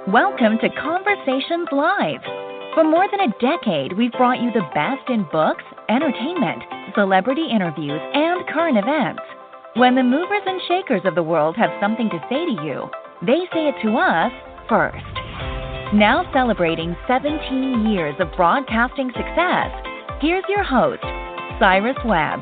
Welcome to Conversations Live. For more than a decade, we've brought you the best in books, entertainment, celebrity interviews, and current events. When the movers and shakers of the world have something to say to you, they say it to us first. Now celebrating 17 years of broadcasting success, here's your host, Cyrus Webb.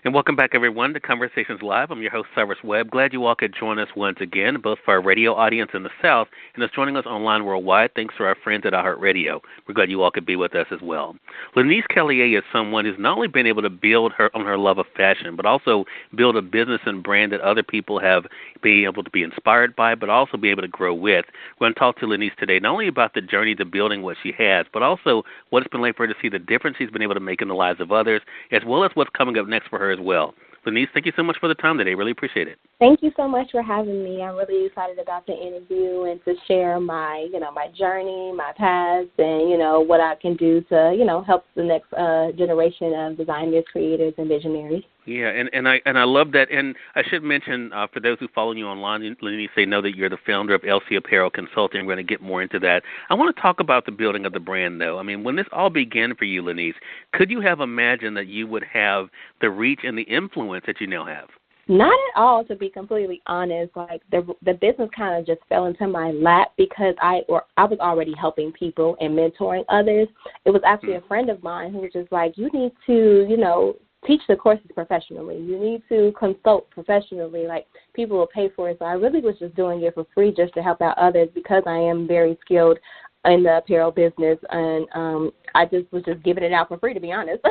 And welcome back, everyone, to Conversations Live. I'm your host, Cyrus Webb. Glad you all could join us once again, both for our radio audience in the South and us joining us online worldwide, thanks to our friends at iHeartRadio. We're glad you all could be with us as well. Lenese Calleea is someone who's not only been able to build on her love of fashion, but also build a business and brand that other people have been able to be inspired by, but also be able to grow with. We're going to talk to Lenese today, not only about the journey to building what she has, but also what it's been like for her to see the difference she's been able to make in the lives of others, as well as what's coming up next for her as well. Lenese, thank you so much for the time today. Really appreciate it. Thank you so much for having me. I'm really excited about the interview and to share my journey, my past, and, what I can do to, help the next generation of designers, creators, and visionaries. Yeah, and I love that. And I should mention, for those who follow you online, Lenese, they know that you're the founder of LC Apparel Consulting. I'm going to get more into that. I want to talk about the building of the brand, though. I mean, when this all began for you, Lenese, could you have imagined that you would have the reach and the influence that you now have? Not at all, to be completely honest. Like the business kind of just fell into my lap because I was already helping people and mentoring others. It was actually a friend of mine who was just like, you need to, teach the courses professionally. You need to consult professionally. Like, people will pay for it. So I really was just doing it for free just to help out others because I am very skilled in the apparel business, and I just was just giving it out for free, to be honest.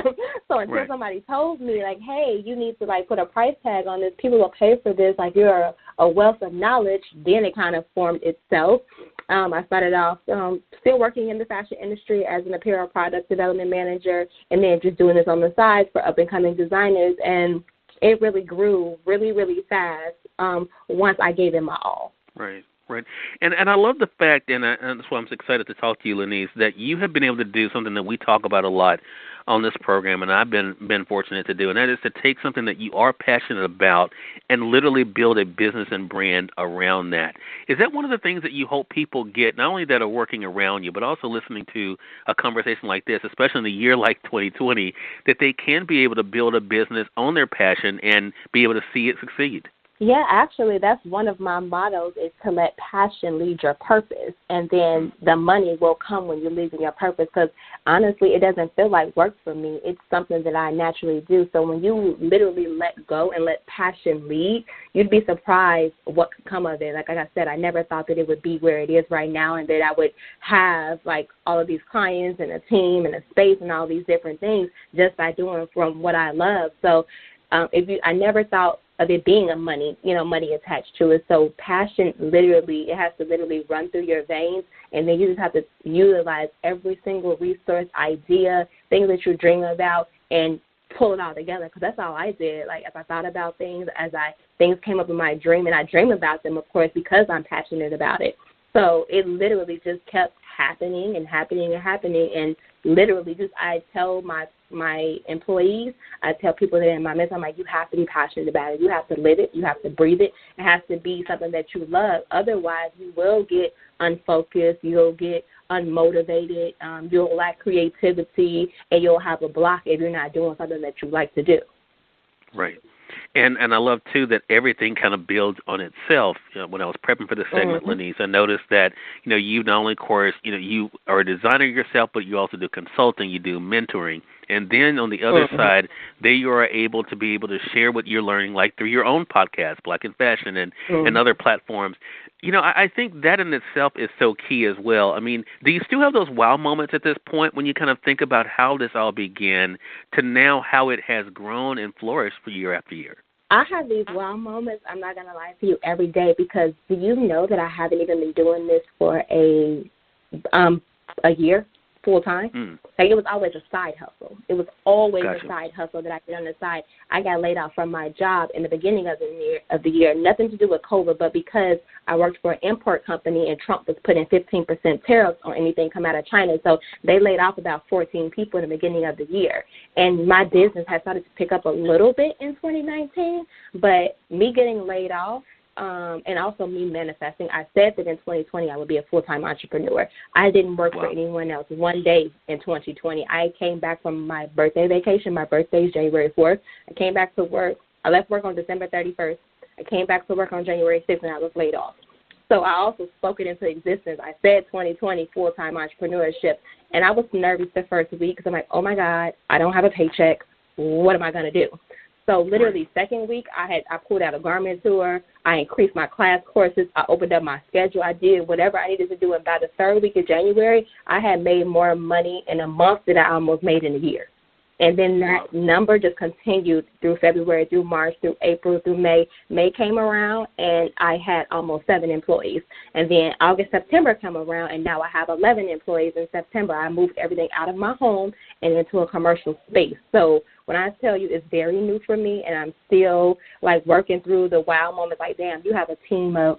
So until somebody told me, like, hey, you need to, put a price tag on this, people will pay for this, like, you're a wealth of knowledge, then it kind of formed itself. I started off still working in the fashion industry as an apparel product development manager, and then just doing this on the side for up-and-coming designers, and it really grew really, really fast once I gave it my all. Right. Right. And I love the fact, and that's why I'm so excited to talk to you, Lenese, that you have been able to do something that we talk about a lot on this program, and I've been fortunate to do, and that is to take something that you are passionate about and literally build a business and brand around that. Is that one of the things that you hope people get, not only that are working around you, but also listening to a conversation like this, especially in a year like 2020, that they can be able to build a business on their passion and be able to see it succeed? Yeah, actually, that's one of my mottos, is to let passion lead your purpose, and then the money will come when you're leading your purpose, because honestly, it doesn't feel like work for me. It's something that I naturally do. So when you literally let go and let passion lead, you'd be surprised what could come of it. Like I said, I never thought that it would be where it is right now, and that I would have, all of these clients and a team and a space and all these different things just by doing from what I love. So I never thought of it being money attached to it. So passion, it has to literally run through your veins, and then you just have to utilize every single resource, idea, things that you dream about, and pull it all together, because that's all I did. Like, as I thought about things, things came up in my dream, and I dream about them, of course, because I'm passionate about it. So it literally just kept happening and happening and happening, and literally I tell my employees, I tell people that in my business, I'm like, you have to be passionate about it. You have to live it. You have to breathe it. It has to be something that you love. Otherwise, you will get unfocused. You'll get unmotivated. You'll lack creativity, and you'll have a block if you're not doing something that you like to do. Right. And I love, too, that everything kind of builds on itself. When I was prepping for this segment, Lenese, I noticed that, you not only, of course, you are a designer yourself, but you also do consulting, you do mentoring. And then on the other side, there you are able to share what you're learning, like through your own podcast, Black in Fashion, and other platforms. I think that in itself is so key as well. I mean, do you still have those wow moments at this point when you kind of think about how this all began to now how it has grown and flourished for year after year? I have these wow moments, I'm not going to lie to you, every day, because do you know that I haven't even been doing this for a year full time? Like, it was always a side hustle. It was always a side hustle that I did on the side. I got laid off from my job in the beginning of the year, nothing to do with COVID, but because I worked for an import company and Trump was putting 15% tariffs on anything come out of China. So they laid off about 14 people in the beginning of the year. And my business has started to pick up a little bit in 2019, but me getting laid off and also me manifesting. I said that in 2020 I would be a full-time entrepreneur. I didn't work for anyone else one day in 2020. I came back from my birthday vacation. My birthday is January 4th. I came back to work. I left work on December 31st. I came back to work on January 6th, and I was laid off. So I also spoke it into existence. I said 2020 full-time entrepreneurship, and I was nervous the first week because I'm like, oh, my God, I don't have a paycheck. What am I going to do? So literally second week, I pulled out a garment tour. I increased my class courses. I opened up my schedule. I did whatever I needed to do. And by the third week of January, I had made more money in a month than I almost made in a year. And then that number just continued through February, through March, through April, through May. May came around, and I had almost 7 employees. And then August, September came around, and now I have 11 employees in September. I moved everything out of my home and into a commercial space. So when I tell you it's very new for me, and I'm still, like, working through the wow moments, like, damn, you have a team of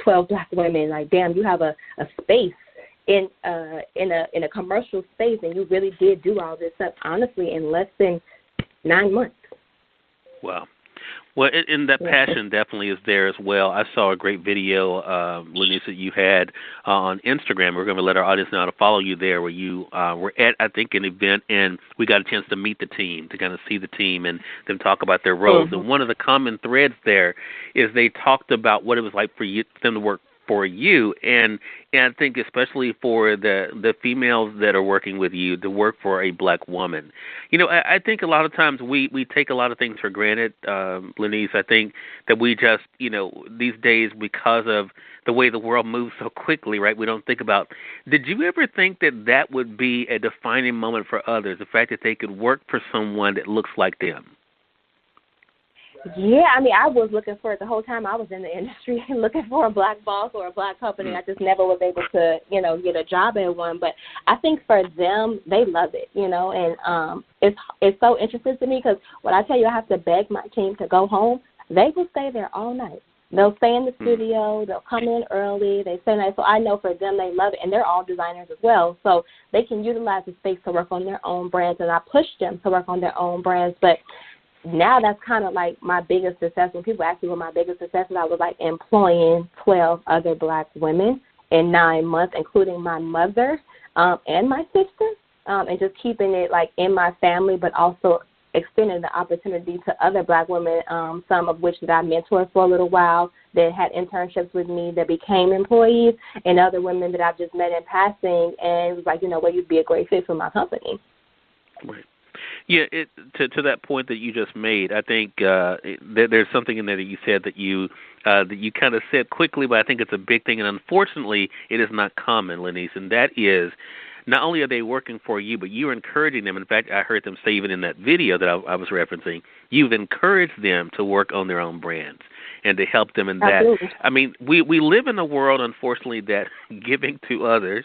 12 Black women. Like, damn, you have a space in a commercial space, and you really did do all this stuff, honestly, in less than 9 months. Wow. Well, and that passion definitely is there as well. I saw a great video, Lenese, that you had on Instagram. We're going to let our audience know how to follow you there, where you were at, I think, an event, and we got a chance to meet the team, to kind of see the team and them talk about their roles. And one of the common threads there is they talked about what it was like for them to work for you, and I think especially for the females that are working with you, to work for a Black woman. You know, I think a lot of times we take a lot of things for granted, Lenese. I think that we just, you know, these days, because of the way the world moves so quickly, right, we don't think about, did you ever think that would be a defining moment for others, the fact that they could work for someone that looks like them? Yeah, I mean, I was looking for it the whole time I was in the industry, looking for a Black boss or a Black company. I just never was able to, you know, get a job at one. But I think for them, they love it, you know, and it's so interesting to me because when I tell you I have to beg my team to go home, they will stay there all night. They'll stay in the studio. They'll come in early. They stay night. So I know for them, they love it. And they're all designers as well. So they can utilize the space to work on their own brands, and I push them to work on their own brands. But now that's kind of like my biggest success. When people ask me what my biggest success is, I was like employing 12 other Black women in 9 months, including my mother and my sister, and just keeping it like in my family, but also extending the opportunity to other Black women, some of which that I mentored for a little while, that had internships with me, that became employees, and other women that I've just met in passing, and it was like, you know what, you'd be a great fit for my company. Right. Yeah, to that point that you just made, I think there's something in there that you said that you kind of said quickly, but I think it's a big thing, and unfortunately, it is not common, Lenese, and that is not only are they working for you, but you're encouraging them. In fact, I heard them say even in that video that I was referencing, you've encouraged them to work on their own brands and to help them in that. Absolutely. I mean, we live in a world, unfortunately, that giving to others,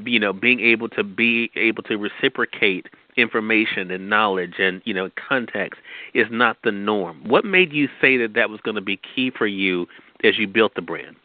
you know, being able to reciprocate information and knowledge and, you know, context is not the norm. What made you say that was going to be key for you as you built the brand?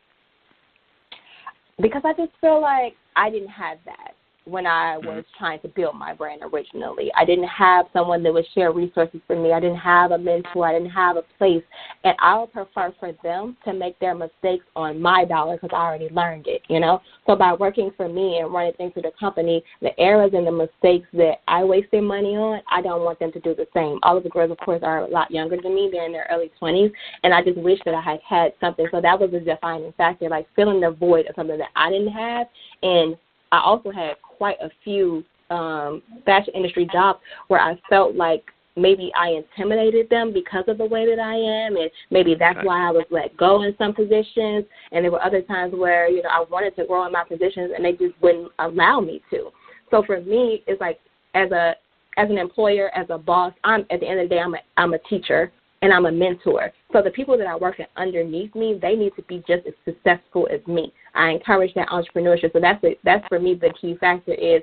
Because I just feel like I didn't have that when I was trying to build my brand originally. I didn't have someone that would share resources for me. I didn't have a mentor. I didn't have a place. And I would prefer for them to make their mistakes on my dollar because I already learned it, you know. So by working for me and running things through the company, the errors and the mistakes that I wasted money on, I don't want them to do the same. All of the girls, of course, are a lot younger than me. They're in their early 20s, and I just wish that I had had something. So that was a defining factor, like filling the void of something that I didn't have. And I also had quite a few fashion industry jobs where I felt like maybe I intimidated them because of the way that I am, and maybe that's why I was let go in some positions. And there were other times where, you know, I wanted to grow in my positions and they just wouldn't allow me to. So for me, it's like as an employer, as a boss, at the end of the day, I'm a teacher and I'm a mentor. So the people that are working underneath me, they need to be just as successful as me. I encourage that entrepreneurship. So that's for me the key factor is,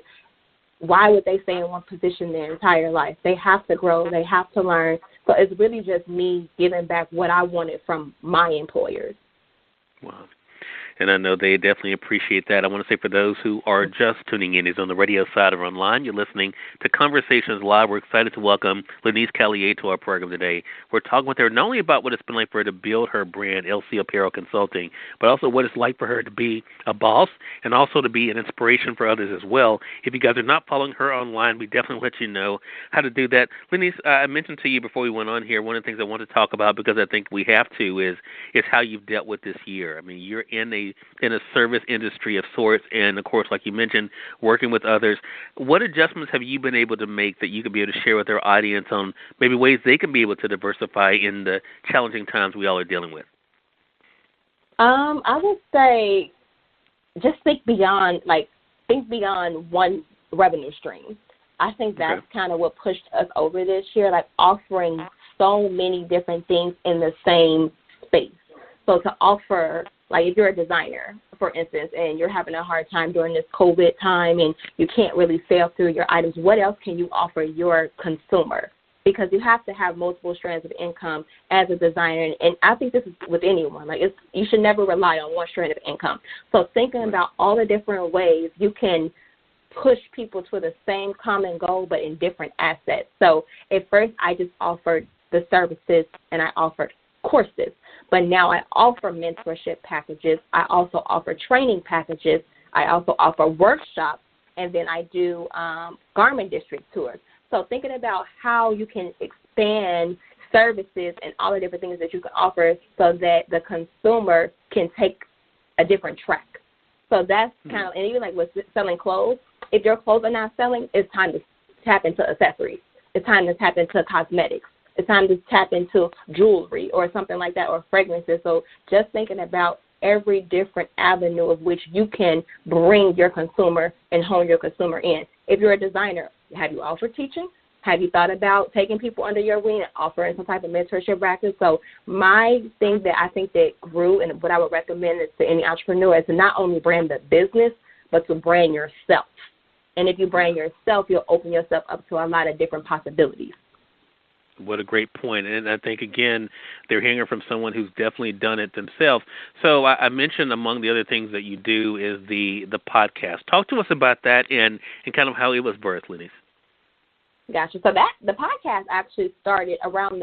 why would they stay in one position their entire life? They have to grow. They have to learn. So it's really just me giving back what I wanted from my employers. Wow. and I know they definitely appreciate that. I want to say for those who are just tuning in, is on the radio side or online, you're listening to Conversations Live. We're excited to welcome Lenese Calleea to our program today. We're talking with her not only about what it's been like for her to build her brand, LC Apparel Consulting, but also what it's like for her to be a boss and also to be an inspiration for others as well. If you guys are not following her online, we definitely let you know how to do that. Lenese, I mentioned to you before we went on here, one of the things I want to talk about, because I think we have to, is how you've dealt with this year. I mean, you're in a service industry of sorts, and of course, like you mentioned, working with others. What adjustments have you been able to make that you could be able to share with our audience on maybe ways they can be able to diversify in the challenging times we all are dealing with? I would say just think beyond one revenue stream. I think that's kind of what pushed us over this year, like offering so many different things in the same space. So to offer, like if you're a designer, for instance, and you're having a hard time during this COVID time and you can't really sell through your items, what else can you offer your consumer? Because you have to have multiple strands of income as a designer. And I think this is with anyone. Like you should never rely on one strand of income. So thinking about all the different ways you can push people to the same common goal but in different assets. So at first I just offered the services and I offered courses. But now I offer mentorship packages. I also offer training packages. I also offer workshops. And then I do garment district tours. So thinking about how you can expand services and all the different things that you can offer so that the consumer can take a different track. So that's kind of, and even like with selling clothes, if your clothes are not selling, it's time to tap into accessories. It's time to tap into cosmetics. It's time to tap into jewelry or something like that, or fragrances. So just thinking about every different avenue of which you can bring your consumer and hone your consumer in. If you're a designer, have you offered teaching? Have you thought about taking people under your wing and offering some type of mentorship practice? So my thing that I think that grew and what I would recommend is to any entrepreneur is to not only brand the business, but to brand yourself. And if you brand yourself, you'll open yourself up to a lot of different possibilities. What a great point. And I think, again, they're hearing from someone who's definitely done it themselves. So I mentioned among the other things that you do is the podcast. Talk to us about that and kind of how it was birthed, Lenese. Gotcha. So the podcast actually started around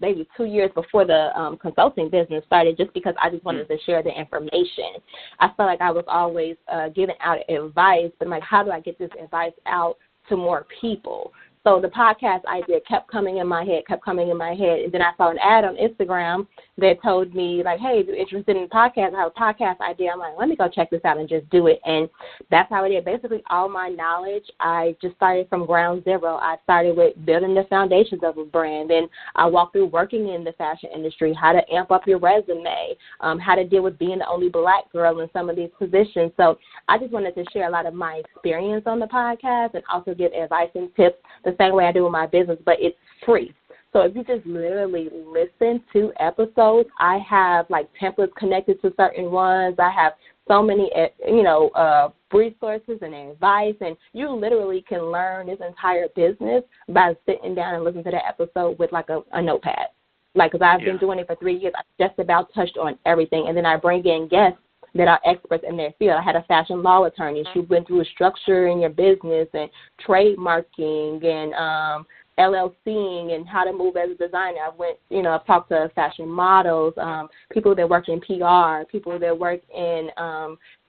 maybe 2 years before the consulting business started, just because I just wanted to share the information. I felt like I was always giving out advice, but I'm like, how do I get this advice out to more people? So the podcast idea kept coming in my head. And then I saw an ad on Instagram that told me, like, hey, if you're interested in a podcast, I have a podcast idea. I'm like, let me go check this out and just do it. And that's how I did. Basically, all my knowledge, I just started from ground zero. I started with building the foundations of a brand. Then I walked through working in the fashion industry, how to amp up your resume, how to deal with being the only black girl in some of these positions. So I just wanted to share a lot of my experience on the podcast and also give advice and tips the same way I do with my business, but it's free. So if you just literally listen to episodes, I have like templates connected to certain ones. I have so many, resources and advice, and you literally can learn this entire business by sitting down and listening to that episode with like a notepad. Like, because I've been doing it for 3 years, I just about touched on everything, and then I bring in guests that are experts in their field. I had a fashion law attorney. She went through structuring your business and trademarking and LLCing and how to move as a designer. I've talked to fashion models, people that work in PR, people that work in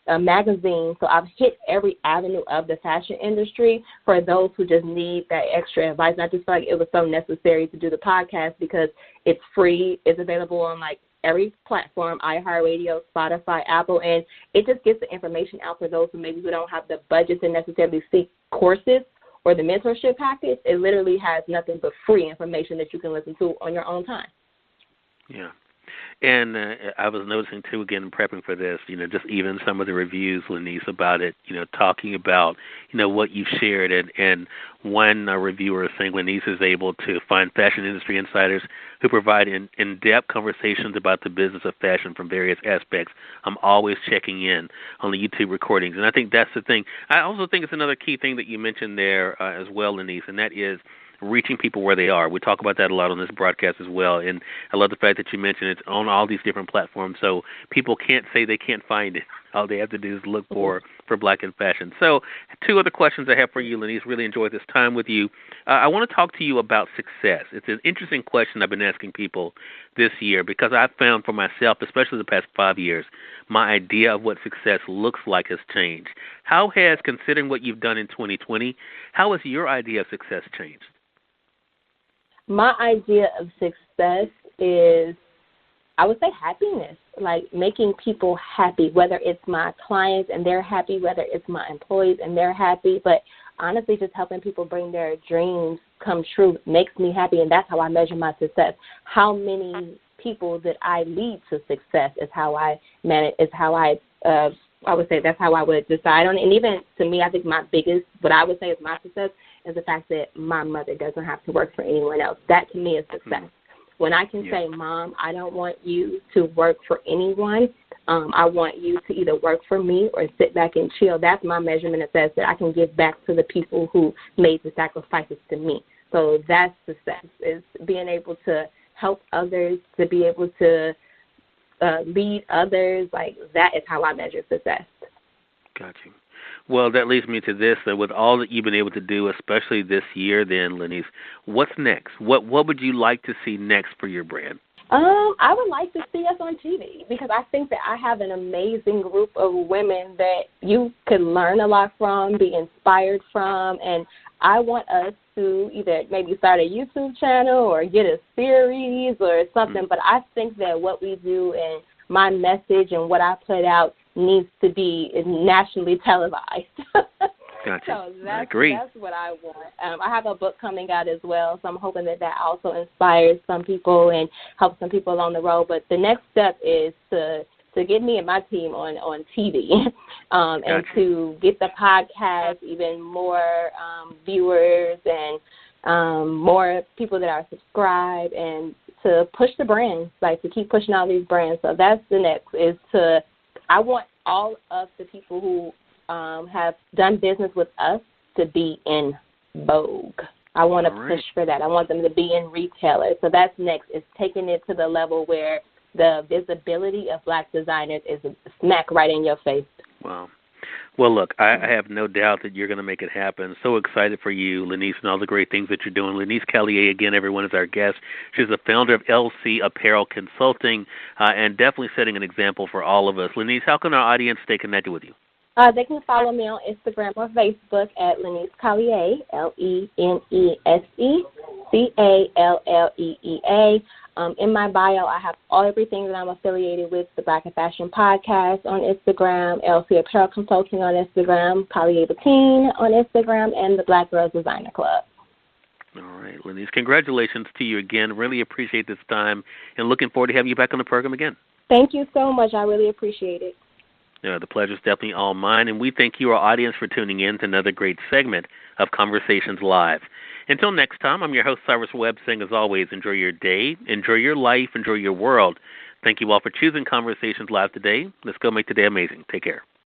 magazines. So I've hit every avenue of the fashion industry for those who just need that extra advice. And I just feel like it was so necessary to do the podcast because it's free. It's available on like every platform, iHeartRadio, Spotify, Apple, and it just gets the information out for those who don't have the budget to necessarily seek courses or the mentorship package. It literally has nothing but free information that you can listen to on your own time. Yeah. And I was noticing, too, again, prepping for this, just even some of the reviews, Lenese, about it, talking about, what you've shared. And one reviewer is saying Lenese is able to find fashion industry insiders who provide in-depth conversations about the business of fashion from various aspects. I'm always checking in on the YouTube recordings. And I think that's the thing. I also think it's another key thing that you mentioned there as well, Lenese, and that is reaching people where they are. We talk about that a lot on this broadcast as well, and I love the fact that you mentioned it's on all these different platforms, so people can't say they can't find it. All they have to do is look for Black in Fashion. So 2 other questions I have for you, Lenese. Really enjoyed this time with you. I want to talk to you about success. It's an interesting question I've been asking people this year because I've found for myself, especially the past 5 years, my idea of what success looks like has changed. How has, considering what you've done in 2020, how has your idea of success changed? My idea of success is, I would say, happiness, like making people happy, whether it's my clients and they're happy, whether it's my employees and they're happy. But honestly, just helping people bring their dreams come true makes me happy, and that's how I measure my success. How many people that I lead to success is how I manage, is how I would say that's how I would decide on it. And even to me, I think my biggest, what I would say is my success, is the fact that my mother doesn't have to work for anyone else. That to me is success. When I can say, Mom, I don't want you to work for anyone. I want you to either work for me or sit back and chill. That's my measurement of success, that I can give back to the people who made the sacrifices to me. So that's success, is being able to help others, to be able to lead others. Like, that is how I measure success. Got you. Well, that leads me to this, that with all that you've been able to do, especially this year then, Lenese, what's next? What would you like to see next for your brand? I would like to see us on TV, because I think that I have an amazing group of women that you could learn a lot from, be inspired from, and I want us to either maybe start a YouTube channel or get a series or something, but I think that what we do and my message and what I put out needs to be nationally televised. Gotcha. So I agree. That's what I want. I have a book coming out as well, so I'm hoping that also inspires some people and helps some people along the road. But the next step is to get me and my team on TV and to get the podcast even more viewers and more people that are subscribed, and to push the brands, like to keep pushing all these brands. So that's the next, is I want all of the people who have done business with us to be in Vogue. I want to push for that. I want them to be in retailers. So that's next, is taking it to the level where the visibility of Black designers is smack right in your face. Wow. Well, look, I have no doubt that you're going to make it happen. So excited for you, Lenese, and all the great things that you're doing. Lenese Calleea, again, everyone, is our guest. She's the founder of LC Apparel Consulting and definitely setting an example for all of us. Lenese, how can our audience stay connected with you? They can follow me on Instagram or Facebook at Lenese Calleea, LeneseCalleea. In my bio, I have everything that I'm affiliated with, the Black in Fashion Podcast on Instagram, LC Apparel Consulting on Instagram, Calleea Boutique on Instagram, and the Black Girls Designer Club. All right, Lenese, congratulations to you again. Really appreciate this time, and looking forward to having you back on the program again. Thank you so much. I really appreciate it. The pleasure's definitely all mine, and we thank you, our audience, for tuning in to another great segment of Conversations Live. Until next time, I'm your host, Cyrus Webb, saying, as always, enjoy your day, enjoy your life, enjoy your world. Thank you all for choosing Conversations Live today. Let's go make today amazing. Take care.